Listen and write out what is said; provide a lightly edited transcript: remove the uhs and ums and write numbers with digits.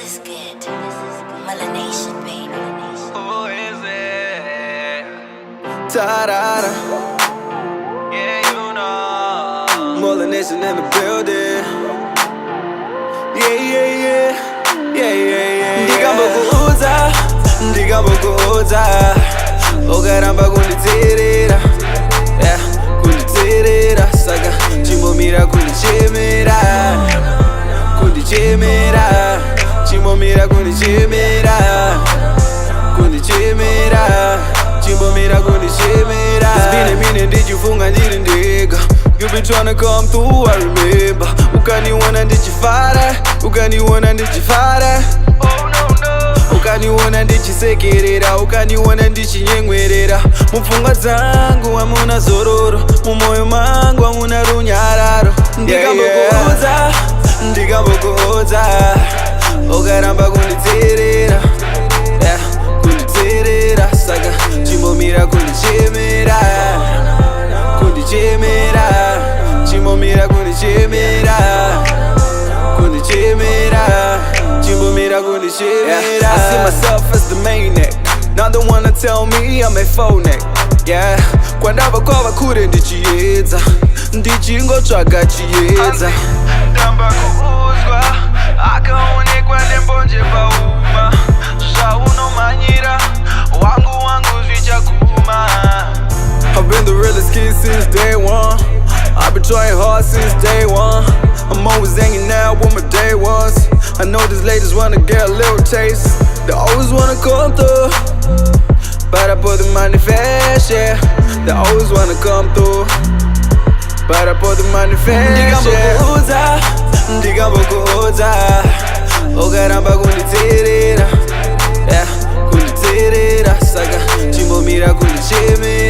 is good. Melanation, baby. Who is it? Ta-da-da. Yeah, you know. Melanation in the building. Yeah, yeah, yeah. Yeah, yeah, yeah. Ndiga bokuuza. Oh caramba, kunditerera. Yeah, kunditerera. Saka, chimomira kundichemera. Kundichemera. Chimomira kundichemera. Kundichemera. Chimomira kundichemera. It's been a minute, did you funga ndiri ndega? You been tryna come through, I remember. Ukaniona ndichifara, ukaniona ndichifara. Oh no no. Ukaniona ndichisekerera, ukaniona ndichinyemwerera. Mupfungwa dzangu hamuna zororo, mumoyo mangu hamuna runyararo. Ndikambokuudza, ndikambokuudza. Ukaramba kunditerera, yeah, kunditerera. Saka chimomira kundichemera. Kundichemera, chimomira kundichemera. Kundichemera, chimomira kundichemera. I see myself as the main act, not the one to tell me I'm a phone act. Yeah, kwandava kwava kure ndichiedza, ndichingotsvaga chiedza. Tamba kuuzwa, akaonekwa nembonje pauma. Zvaunomanyira, wangu zvichaguma. I've been the realest kid since day one. I've been trying hard since day one. I'm always hanging out with my day ones. I know these ladies wanna get a little taste. They always wanna come through, but I put them on the fast, yeah. They always wanna come through, but I put them on the fast, yeah. Ndikambokuudza, ukaramba kunditerera, yeah, kunditerera. Saka chimomira kundichemera.